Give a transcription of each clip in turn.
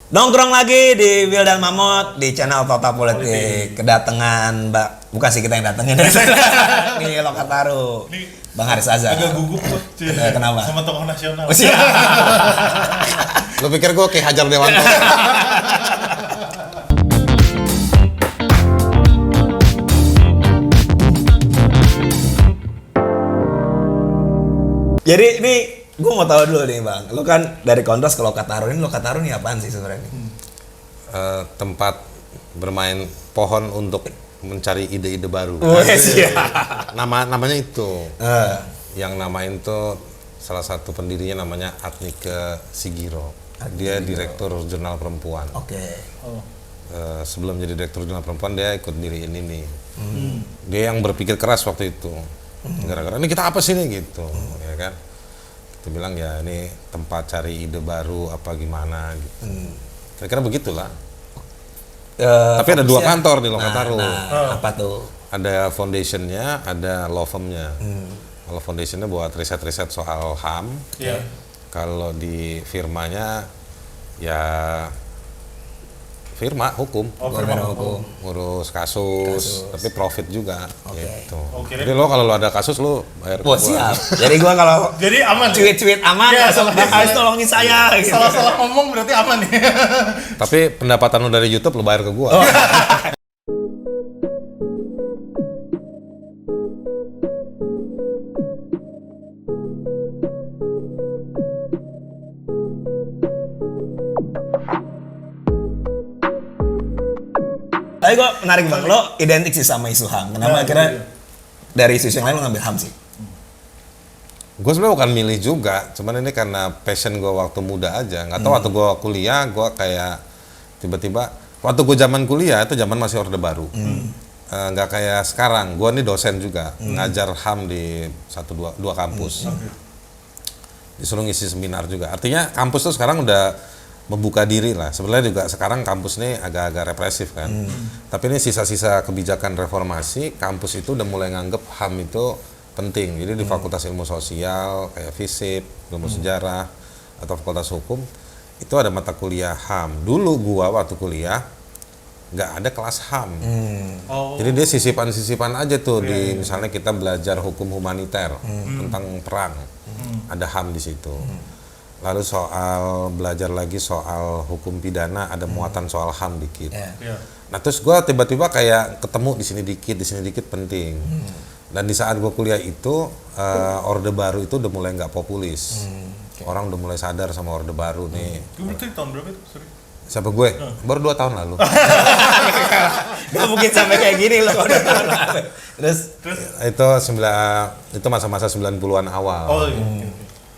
Nongkrong lagi di Will dan Mamot di channel Total Politik. Kedatangan bukan sih kita yang datengin nih Lokataru. Bang Haris Azhar. Agak gugup tuh. Kenapa? Sama tokoh nasional. Oh, siap. Lu pikir gue kayak Hajar Dewanto? Jadi ini gue mau tahu dulu nih Bang. Lu kan dari Kontras ke Lokataru. Ini Lokataru nih apaan sih sebenarnya? Tempat bermain pohon untuk mencari ide-ide baru. Oh, iya. Namanya itu. Yang namain tuh salah satu pendirinya namanya Adnike Sigiro. Dia direktur Jurnal Perempuan. Oke. Sebelum jadi direktur Jurnal Perempuan dia ikut diriin ini. Dia yang berpikir keras waktu itu. Gara-gara ini kita apa sih nih gitu, ya kan? Kita bilang ya ini tempat cari ide baru apa gimana gitu. Kira-kira begitulah. Tapi ada dua kantor di Lokataru. Apa tuh? Ada foundationnya, ada law firmnya. Kalau foundationnya buat riset-riset soal HAM. Iya. Kalau di firmanya ya firma hukum. Firma hukum. Ngurus kasus, tapi profit juga. Oke. Gitu. Oke. Jadi lo kalau lo ada kasus lo bayar ke Wah, gua. siap. Jadi gua kalau Jadi aman. tweet aman, Iya, langsung salah- Bang Haris tolongin saya gitu. Salah-salah ngomong berarti aman nih. Tapi pendapatan lo dari YouTube lo bayar ke gua. Tapi gue menarik Bang, lo identik sih sama isu HAM. Kenapa akhirnya dari isu yang lain lo ngambil HAM sih? Gue sebenarnya bukan milih juga, cuman ini karena passion gue waktu muda aja. Nggak tahu waktu gue kuliah, gue kayak tiba-tiba waktu gue zaman kuliah itu zaman masih Orde Baru. Nggak kayak sekarang. Gue nih dosen juga, ngajar HAM di dua kampus. Disuruh ngisi seminar juga. Artinya kampus tuh sekarang udah membuka diri lah. Sebenarnya juga sekarang kampus nih agak-agak represif kan. Tapi ini sisa-sisa kebijakan reformasi, kampus itu udah mulai nganggep HAM itu penting. Jadi di Fakultas Ilmu Sosial, kayak FISIP, Ilmu Sejarah, atau Fakultas Hukum, itu ada mata kuliah HAM. Dulu gua waktu kuliah, nggak ada kelas HAM. Jadi dia sisipan-sisipan aja tuh, misalnya kita belajar hukum humaniter, tentang perang. Ada HAM di situ. Lalu belajar lagi soal hukum pidana, ada muatan soal HAM dikit. Iya. Nah terus gue tiba-tiba kayak ketemu di sini dikit penting. Dan di saat gue kuliah itu Orde Baru itu udah mulai nggak populis. Orang udah mulai sadar sama Orde Baru nih. Itu tahun berapa itu? Sorry. Siapa gue? Baru 2 tahun lalu. Gak mungkin sampai kayak gini lo udah tahu. Terus Itu masa-masa 90-an awal. Oh iya.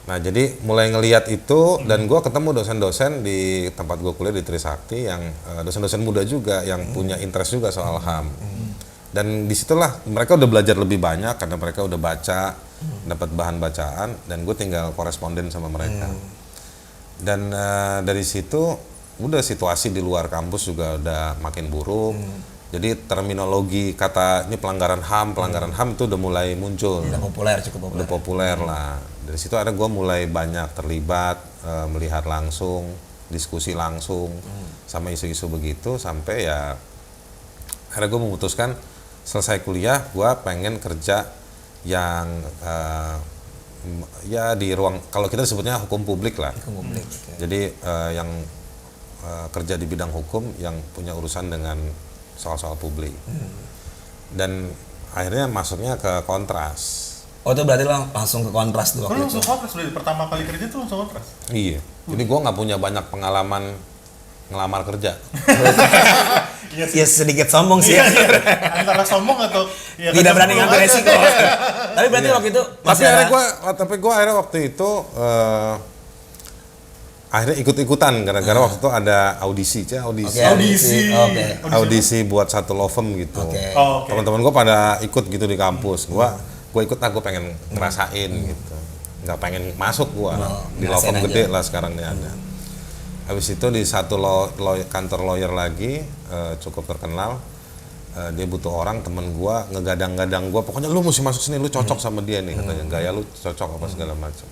Nah jadi mulai ngelihat itu dan gue ketemu dosen-dosen di tempat gue kuliah di Trisakti yang dosen-dosen muda juga yang punya interest juga soal HAM. Dan disitulah mereka udah belajar lebih banyak karena mereka udah baca, dapat bahan bacaan dan gue tinggal koresponden sama mereka. Dan dari situ udah situasi di luar kampus juga udah makin buruk. Jadi terminologi kata ini pelanggaran HAM itu udah mulai muncul. udah populer, cukup populer. Udah populer lah. Dari situ ada gue mulai banyak terlibat, melihat langsung, diskusi langsung sama isu-isu begitu sampai ya akhirnya gue memutuskan selesai kuliah gue pengen kerja yang ya di ruang, kalau kita sebutnya hukum publik lah. Hukum publik. Oke. Jadi yang kerja di bidang hukum yang punya urusan dengan soal-soal publik. Dan akhirnya masuknya ke Kontras. Oh itu berarti lo langsung ke Kontras tuh Lu waktu itu. langsung kontras dari pertama kali kerja tuh langsung kontras. Iya. Jadi gue nggak punya banyak pengalaman ngelamar kerja. Iya Ya sedikit sombong sih. Iya. Antara sombong atau ya, Tidak berani kecemburuan. ngambil resiko. Tapi berarti waktu itu Tapi masih ada. gue akhirnya waktu itu akhirnya ikut-ikutan gara-gara waktu itu ada audisi. Oke, Oke. Audisi buat satu law firm gitu. Oke. Oh, oke. Teman-teman gue pada ikut gitu di kampus. Gue ikut gue pengen ngerasain gitu. Nggak pengen masuk gue di law firm ngerasain gede aja. lah sekarang ini ada. Habis itu di satu kantor lawyer lagi cukup terkenal. Dia butuh orang, temen gue ngegadang-gadang gue, pokoknya lu mesti masuk sini, lu cocok sama dia nih katanya, gaya lu cocok apa segala macam.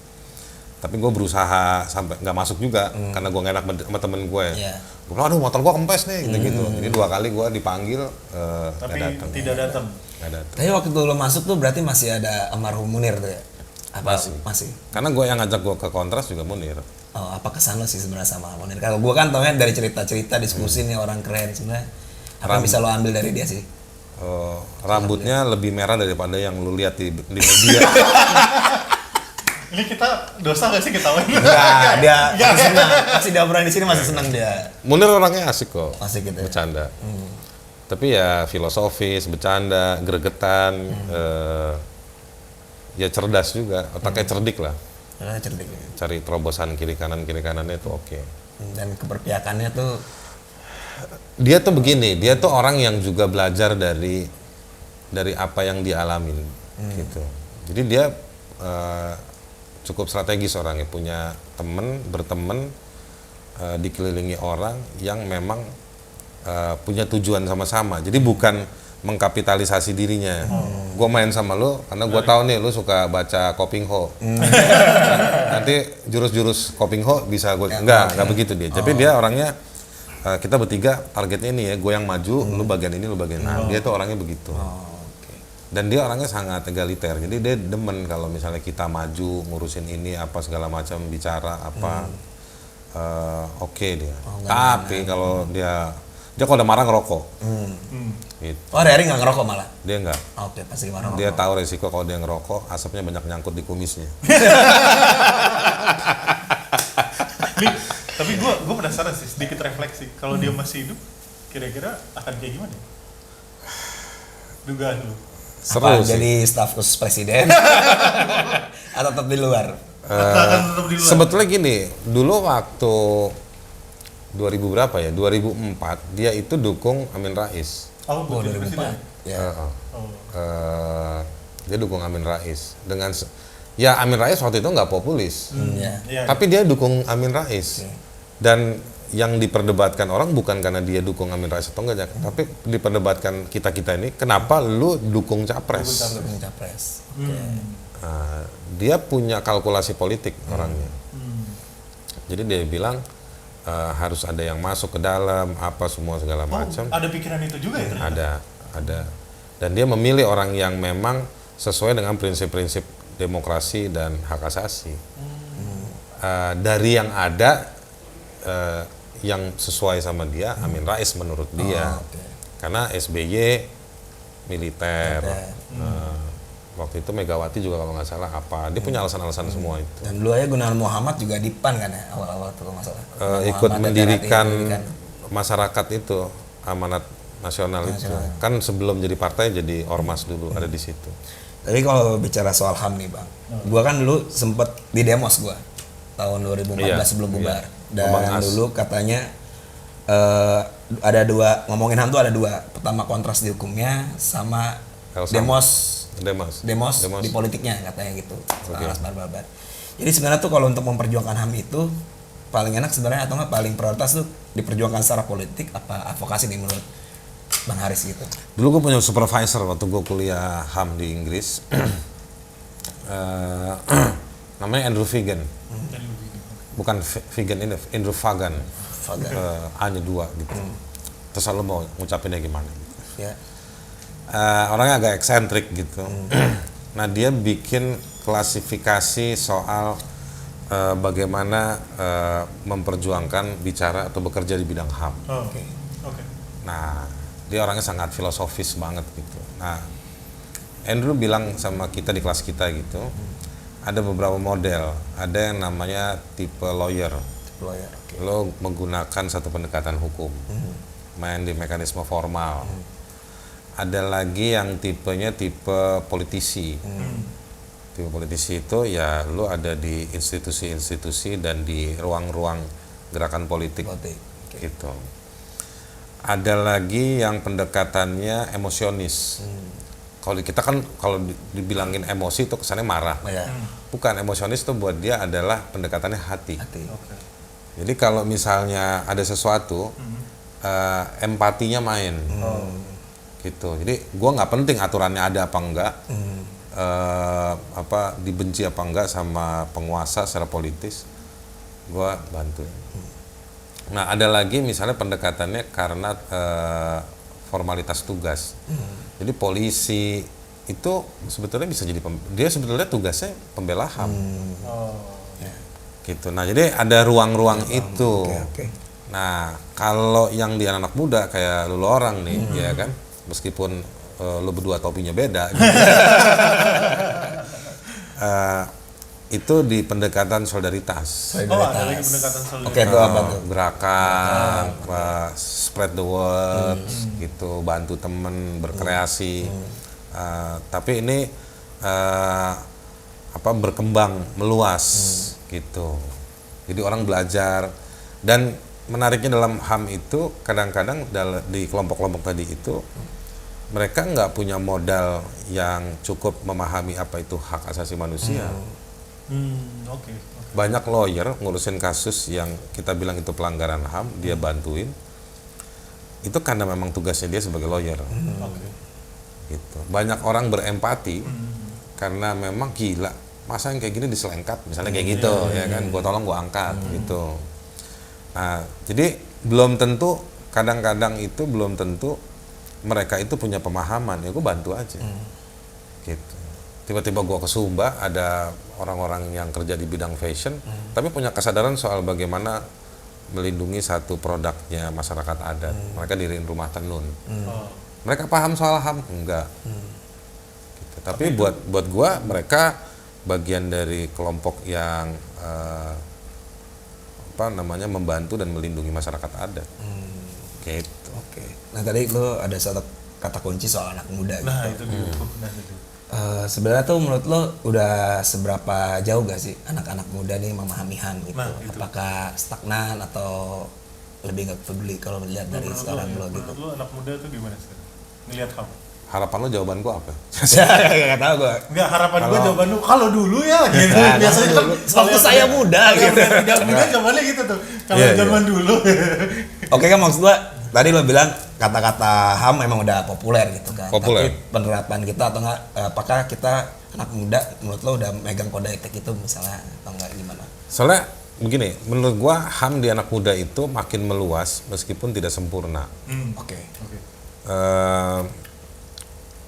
Tapi gue berusaha sampai nggak masuk juga karena gue nggak enak sama temen gue. Iya. Gue bilang, aduh motor gue kempes nih, gitu-gitu. Jadi 2 kali gue dipanggil, Tapi nggak datang. tidak datang. Nggak datang. Tapi waktu itu lo masuk tuh berarti masih ada almarhum Munir tuh ya? Apa masih? Karena gue yang ngajak gue ke kontras juga Munir. Oh, apa kesan lo sih sebenarnya sama Munir? Kalau gue kan taunya dari cerita-cerita diskusi nih orang keren sebenarnya. Apa yang bisa lo ambil dari dia sih? Rambutnya lebih merah daripada yang lu lihat di media. Ini kita dosa gak sih ketahuan? Enggak, dia masih senang. Masih dia obrolan di sini masih senang dia. Munir orangnya asik kok, Asik gitu ya. bercanda. Tapi ya filosofis, bercanda, gregetan, ya cerdas juga, otaknya cerdik lah. Karena cerdik. Cari terobosan kiri kanannya itu oke. Dan keberpihakannya tuh Dia tuh begini, dia tuh orang yang juga belajar dari apa yang dia alamin, gitu. Jadi dia cukup strategis orangnya, punya berteman, dikelilingi orang yang memang punya tujuan sama-sama. Jadi bukan mengkapitalisasi dirinya. Gue main sama lo karena gue tahu nih lo suka baca Kopingho. Nanti jurus-jurus Kopingho bisa gue enggak begitu dia. Tapi dia orangnya kita bertiga targetnya ini ya, gue yang maju, lu bagian ini, lu bagian ini. Dia tuh orangnya begitu. Dan dia orangnya sangat egaliter. Jadi dia demen kalau misalnya kita maju ngurusin ini apa segala macam, bicara apa oke dia. Tapi kalau dia kalau udah marah ngerokok. Gitu. Oh, Rary nggak ngerokok malah? Dia enggak. Oke, pasti marah Dia ngerokok. tahu resiko kalau dia ngerokok, asapnya banyak nyangkut di kumisnya. Nih, tapi gue penasaran sih, sedikit refleksi. Kalau dia masih hidup, kira-kira akan kayak gimana? Dugaan lu? Apa, Seru sih. jadi staf khusus presiden? Atau tetap di luar? Atau akan tetap di luar? Sebetulnya gini, dulu waktu 2000 berapa ya? 2004 dia itu dukung Amin Rais. Oh, Oh, jadi 2004. presiden. Ya. Oh. Dia dukung Amin Rais dengan ya Amin Rais waktu itu nggak populis, Ya. Iya. tapi dia dukung Amin Rais. Dan yang diperdebatkan orang bukan karena dia dukung Amin Rais atau enggak, tapi diperdebatkan kita ini, kenapa lu dukung capres? Dukung capres. Dia punya kalkulasi politik orangnya. Jadi dia bilang harus ada yang masuk ke dalam apa semua segala macam. Ada pikiran itu juga ya ternyata? Ada. Dan dia memilih orang yang memang sesuai dengan prinsip-prinsip demokrasi dan hak asasi. Dari yang ada yang sesuai sama dia, Amin Rais menurut dia. oke. Karena SBY militer. Waktu itu Megawati juga kalau nggak salah apa. Dia punya alasan-alasan semua itu. Dan dulu aja Gunawan Muhammad juga di PAN kan ya, awal-awal tuh kalau nggak salah. Ikut Muhammad mendirikan didirikan. masyarakat itu, Amanat Nasional itu. Kan sebelum jadi partai jadi ormas dulu ada di situ. Tapi kalau bicara soal HAM nih Bang, gua kan dulu sempet di demos gua tahun 2014 Iya, sebelum bubar. Dan Abang As. dulu katanya ada dua, ngomongin HAM tuh ada dua. Pertama kontras di hukumnya sama Elsam. demos Demos. di politiknya katanya gitu. Alas barbar. Jadi sebenarnya tuh kalau untuk memperjuangkan HAM itu paling enak sebenarnya atau nggak paling prioritas tuh diperjuangkan secara politik apa advokasi nih menurut Bang Haris gitu? Dulu gue punya supervisor waktu gue kuliah HAM di Inggris. Namanya Andrew Fagan. Bukan Fagan ini, Andrew Fagan. A-nya 2 gitu. Terus lo mau ngucapinnya gimana? Ya. Orangnya agak eksentrik gitu. Nah dia bikin klasifikasi soal bagaimana memperjuangkan bicara atau bekerja di bidang HAM. Oh, oke. Nah dia orangnya sangat filosofis banget gitu. Nah Andrew bilang sama kita di kelas kita gitu, ada beberapa model. Ada yang namanya tipe lawyer. Lawyer, oke. Lo menggunakan satu pendekatan hukum, main di mekanisme formal. Ada lagi yang tipenya tipe politisi. Tipe politisi itu ya lo ada di institusi-institusi dan di ruang-ruang gerakan politik. Gitu. Ada lagi yang pendekatannya emosionis. Kalau kita kan kalau dibilangin emosi itu kesannya marah. Bukan, emosionis itu buat dia adalah pendekatannya hati. Jadi kalau misalnya ada sesuatu, empatinya main. Gitu. Jadi gua nggak penting aturannya ada apa enggak. dibenci apa enggak sama penguasa secara politis, gue bantuin. Nah ada lagi misalnya pendekatannya karena formalitas tugas. Jadi polisi itu sebetulnya bisa jadi dia sebetulnya tugasnya pembela HAM. Gitu. Nah jadi ada ruang-ruang itu. Oke. Nah kalau yang di anak muda kayak lu orang nih, ya kan, meskipun lu berdua topinya beda, gitu. Itu di pendekatan solidaritas. Ada lagi pendekatan solidaritas. Oke, itu apa tuh? Gerakan, spread the word, gitu, bantu temen berkreasi. Tapi ini berkembang meluas, gitu. Jadi orang belajar, dan menariknya dalam HAM itu kadang-kadang di kelompok-kelompok tadi itu mereka nggak punya modal yang cukup memahami apa itu hak asasi manusia. Oke. Banyak lawyer ngurusin kasus yang kita bilang itu pelanggaran HAM, dia bantuin. Itu karena memang tugasnya dia sebagai lawyer. Gitu. Banyak orang berempati karena memang gila, masa yang kayak gini diselengkat, misalnya kayak gitu, ya kan, gua tolong gua angkat, gitu. Nah, jadi belum tentu, kadang-kadang itu belum tentu mereka itu punya pemahaman, ya gua bantu aja. Gitu. Tiba-tiba gua ke Sumba, ada orang-orang yang kerja di bidang fashion, tapi punya kesadaran soal bagaimana melindungi satu produknya masyarakat adat. Mereka diriin rumah tenun. Mereka paham soal HAM? Enggak. Gitu. Tapi buat gua mereka bagian dari kelompok yang membantu dan melindungi masyarakat adat. Gitu. Oke. Nah tadi lo ada satu kata kunci soal anak muda. Nah gitu. itu dia. Sebenarnya tuh menurut lo udah seberapa jauh gak sih anak-anak muda nih memahami HAM gitu? Nah, itu. Apakah stagnan atau lebih nggak peduli kalau melihat dari sekarang lo gitu? Menurut lo anak muda tuh gimana sekarang? Ngelihat HAM? Harapan lo jawaban gua apa? Gak tau gue. Enggak, harapan gue jawaban lu kalau dulu ya gitu. Nah, Biasanya kan waktu saya muda gitu. Yang muda jawabannya gitu tuh. Kalau Iya, zaman dulu. Oke kan maksud gue tadi lo bilang kata-kata HAM emang udah populer gitu kan. Populer. Tapi penerapan kita atau enggak, apakah kita anak muda menurut lo udah megang kode etik itu misalnya atau enggak gimana? Soalnya begini, menurut gua HAM di anak muda itu makin meluas meskipun tidak sempurna. Oke.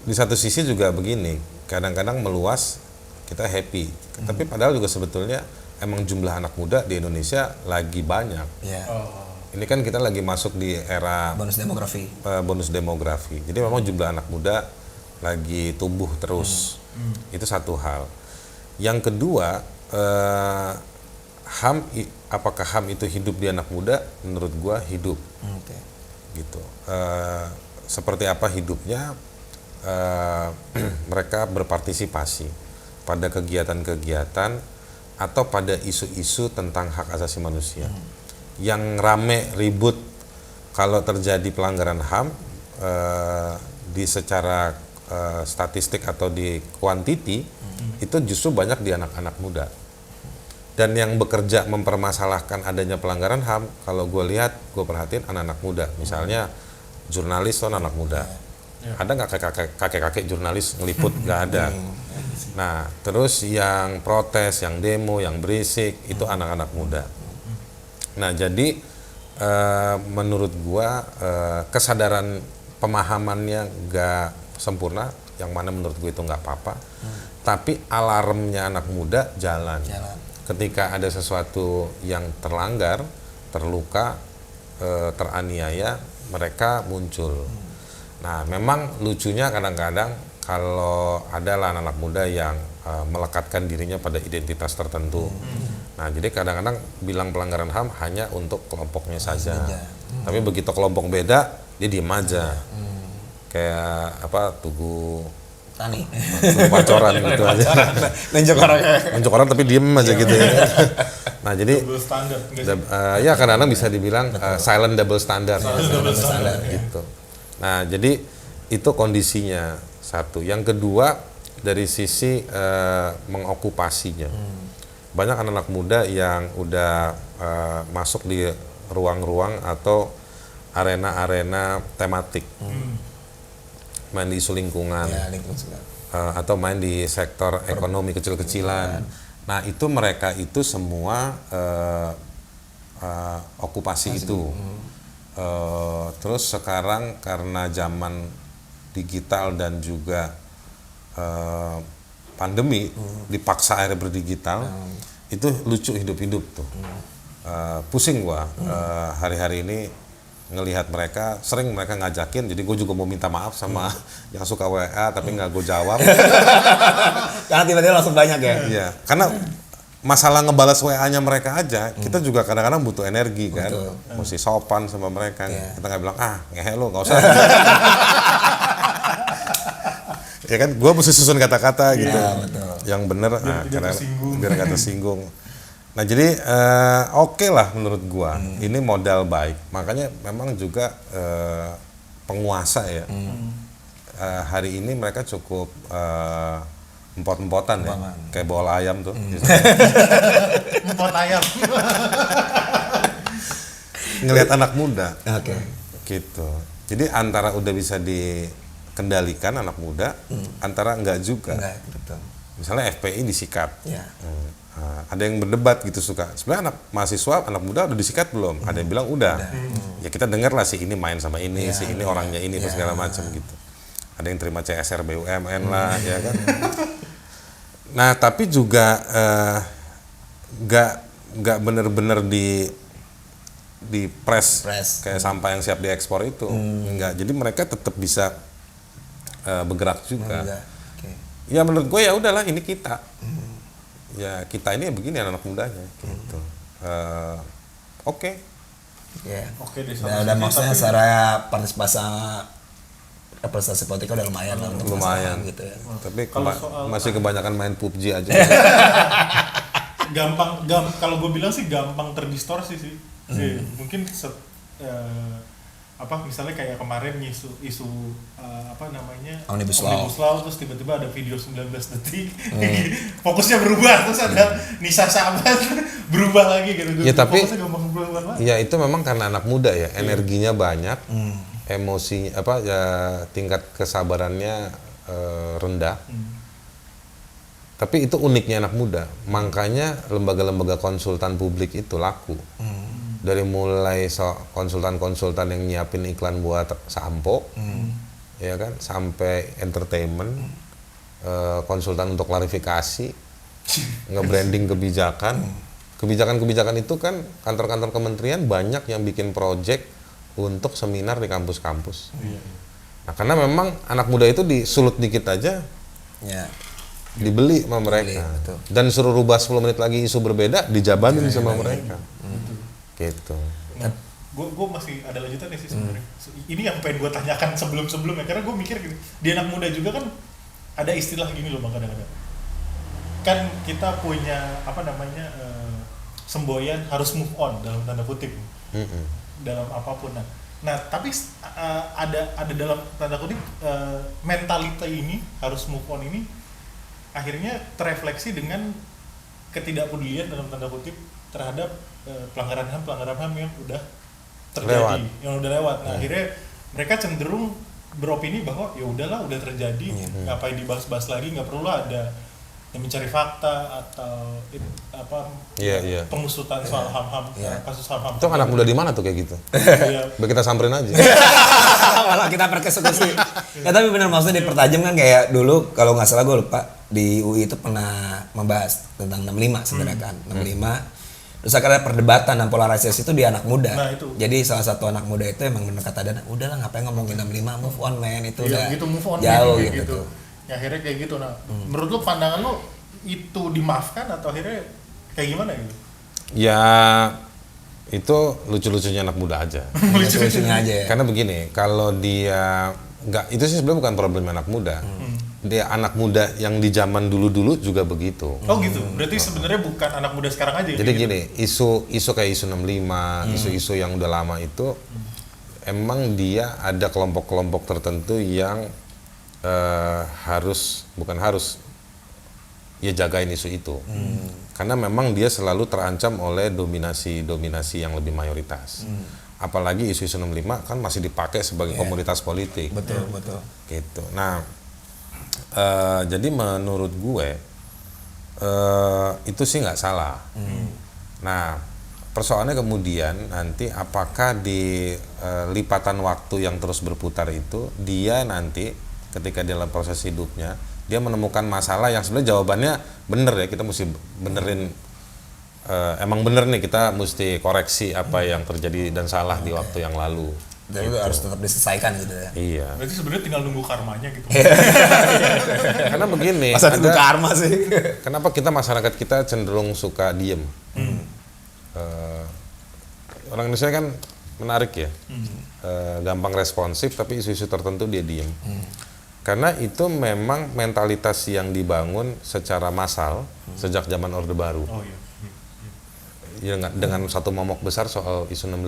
Di satu sisi juga begini, kadang-kadang meluas kita happy, tapi padahal juga sebetulnya emang jumlah anak muda di Indonesia lagi banyak. Ya. Ini kan kita lagi masuk di era Bonus demografi. bonus demografi, jadi memang jumlah anak muda lagi tumbuh terus. Itu satu hal. Yang kedua, apakah HAM itu hidup di anak muda? Menurut gua hidup. Oke. Gitu. Seperti apa hidupnya? Mereka berpartisipasi pada kegiatan-kegiatan atau pada isu-isu tentang hak asasi manusia. Yang rame ribut kalau terjadi pelanggaran HAM di secara statistik atau di kuantiti itu justru banyak di anak-anak muda. Dan yang bekerja mempermasalahkan adanya pelanggaran HAM, kalau gue lihat, gue perhatiin anak-anak muda. Misalnya jurnalis itu anak muda. Ada nggak kakek-kakek jurnalis ngeliput? Nggak ada. Nah, terus yang protes, yang demo, yang berisik itu anak-anak muda. Nah, jadi menurut gua kesadaran pemahamannya nggak sempurna, yang mana menurut gua itu nggak apa-apa. Tapi alarmnya anak muda jalan. Ketika ada sesuatu yang terlanggar, terluka, teraniaya, mereka muncul. Nah, memang lucunya kadang-kadang kalau ada anak muda yang melekatkan dirinya pada identitas tertentu. Nah, jadi kadang-kadang bilang pelanggaran HAM hanya untuk kelompoknya saja. Tapi begitu kelompok beda, dia diem aja. Kayak Tugu Tani. Pacoran gitu aja. Nunjuk orang tapi diem aja gitu ya. Nah, jadi Double standard. ya kadang-kadang bisa dibilang silent double standard. Double standard. Gitu. Nah, jadi itu kondisinya satu. Yang kedua dari sisi mengokupasinya. Banyak anak-anak muda yang udah masuk di ruang-ruang atau arena-arena tematik. Main di isu lingkungan. Ya, lingkungan. atau main di sektor ekonomi kecil-kecilan. Nah itu mereka itu semua okupasi itu. Terus sekarang karena zaman digital dan juga pandemi dipaksa akhirnya berdigital, itu lucu hidup-hidup tuh. Pusing gua hari-hari ini ngelihat mereka, sering mereka ngajakin, jadi gue juga mau minta maaf sama yang suka WA tapi nggak gue jawab. Karena tiba-tiba langsung banyak ya. Iya, karena masalah ngebalas WA-nya mereka aja, kita juga kadang-kadang butuh energi kan, mesti sopan sama mereka. Kita nggak bilang ngehe lu, nggak usah. Ya kan, gue mesti susun kata-kata gitu, yang bener, biar nggak tersinggung. Nah jadi oke lah menurut gua, ini modal baik. Makanya memang juga penguasa ya, hari ini mereka cukup empot-empotan ya, kayak bola ayam tuh. Empot ayam. Ngelihat anak muda, Gitu. Jadi antara udah bisa dikendalikan anak muda, antara enggak juga. Enggak, betul. Misalnya FPI disikat. Ya. Ada yang berdebat gitu suka. Sebenarnya anak mahasiswa, anak muda udah disikat belum? Ada yang bilang udah. Ya kita dengar lah si ini main sama ini, si ini orangnya ini, segala macam gitu. Ada yang terima CSR BUMN lah, ya kan. Nah tapi juga nggak bener-bener di press kayak sampah yang siap diekspor itu. Enggak. Jadi mereka tetap bisa bergerak juga. Ya menurut gue ya udahlah ini kita. Ya kita ini begini anak mudanya gitu. Oke. Ya. Oke deh. Dan maksudnya secara representasi politik udah lumayan lah untuk Lumayan gitu ya. Tapi masih kebanyakan main PUBG aja. gampang kalau gue bilang sih gampang terdistorsi sih. Mungkin misalnya kayak kemarin isu Omnibus Law terus tiba-tiba ada video 19 detik fokusnya berubah, terus ada Nisa Sahabat berubah lagi gitu. Ya tapi fokusnya gampang berubah lagi. Ya itu memang karena anak muda ya, energinya banyak, emosi tingkat kesabarannya rendah. Tapi itu uniknya anak muda, makanya lembaga-lembaga konsultan publik itu laku. Dari mulai konsultan-konsultan yang nyiapin iklan buat sampo, ya kan, sampai entertainment, konsultan untuk klarifikasi, nge-branding kebijakan itu kan kantor-kantor kementerian banyak yang bikin project untuk seminar di kampus-kampus. Nah karena memang anak muda itu disulut dikit aja, dibeli sama mereka, dan suruh rubah 10 menit lagi isu berbeda dijabanin sama mereka. Gitu. Gue masih ada lanjutan nih sih sebenarnya. Ini yang pengen gue tanyakan sebelumnya, karena gue mikir gini, di anak muda juga kan ada istilah gini loh bang, kadang-kadang kan kita punya semboyan harus move on dalam tanda kutip, dalam apapun. Nah tapi ada dalam tanda kutip mentalita ini harus move on ini akhirnya terefleksi dengan ketidakpedulian dalam tanda kutip terhadap pelanggaran HAM yang udah terjadi, yang udah lewat. Nah akhirnya mereka cenderung beropini bahwa ya udahlah, udah terjadi, ngapain dibahas-bahas lagi, nggak perlu lah ada yang mencari fakta atau pengusutan soal HAM, kasus HAM. Itu anak muda di mana tuh kayak gitu? Biar kita samperin aja. Malah kita persekusi. Ya tapi benar, maksudnya dipertajam kan, kayak dulu kalau nggak salah gue lupa di UI itu pernah membahas tentang 65 sebenarnya kan, 65. Terus akhirnya perdebatan dan polarisasi itu di anak muda. Nah, itu. Jadi salah satu anak muda itu emang bener kata Dana, udahlah ngapain ngomongin 65, move on man, itu udah gitu, move on, jauh kayak gitu. Ya akhirnya kayak gitu. Nah, menurut lo pandangan lo itu dimaafkan atau akhirnya kayak gimana gitu? Ya itu lucu-lucunya anak muda aja. Lucu-lucunya aja ya. Karena begini, kalau dia itu sih sebenarnya bukan problem anak muda. Dia anak muda yang di zaman dulu-dulu juga begitu. Oh gitu. Berarti sebenarnya bukan anak muda sekarang aja. Jadi gitu. gini, isu kayak isu 65, isu-isu yang udah lama itu emang dia ada kelompok-kelompok tertentu yang ya jagain isu itu. Karena memang dia selalu terancam oleh dominasi yang lebih mayoritas. Apalagi isu-isu 65 kan masih dipakai sebagai komoditas politik. Betul. Gitu. Nah, Jadi menurut gue itu sih nggak salah. Nah, persoalannya kemudian nanti apakah di lipatan waktu yang terus berputar itu dia nanti ketika dia dalam proses hidupnya dia menemukan masalah yang sebenarnya jawabannya bener ya, kita mesti benerin, emang bener nih kita mesti koreksi apa yang terjadi dan salah di waktu yang lalu. Jadi itu harus tetap diselesaikan gitu ya. Iya. Berarti sebenarnya tinggal nunggu karmanya gitu. Karena begini, Masa itu karma sih. kenapa kita masyarakat kita cenderung suka diem? Orang Indonesia kan menarik ya, gampang responsif tapi isu-isu tertentu dia diem. Karena itu memang mentalitas yang dibangun secara massal sejak zaman Orde Baru. Oh iya. Ya, dengan satu momok besar soal isu 65.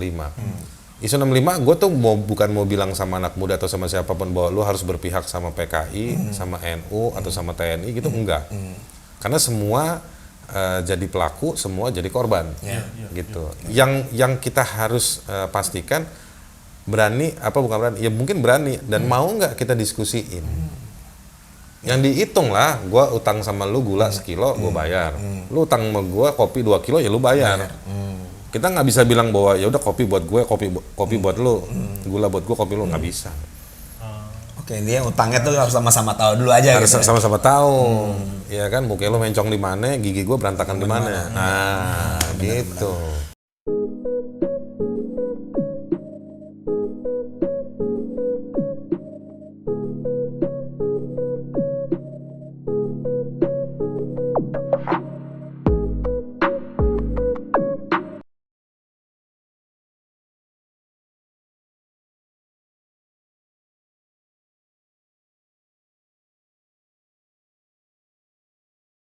Isu 65 gue tuh bukan mau bilang sama anak muda atau sama siapapun bahwa lu harus berpihak sama PKI, sama NU atau sama TNI gitu, enggak. Karena semua jadi pelaku, semua jadi korban. Gitu. Yang kita harus pastikan berani apa bukan berani? Ya mungkin berani dan mau nggak kita diskusiin. Yang dihitung lah, gue utang sama lu gula sekilo, gue bayar. Lu utang sama gue kopi 2 kilo, ya lu bayar. Kita nggak bisa bilang bahwa ya udah kopi buat gue, kopi buat lu, gula buat gue, kopi lu, nggak bisa. Oke, dia utangnya tuh harus sama-sama tahu dulu aja Harus gitu. sama-sama tahu, ya kan? Muka lu mencong di mana, gigi gue berantakan di mana. Nah, gitu.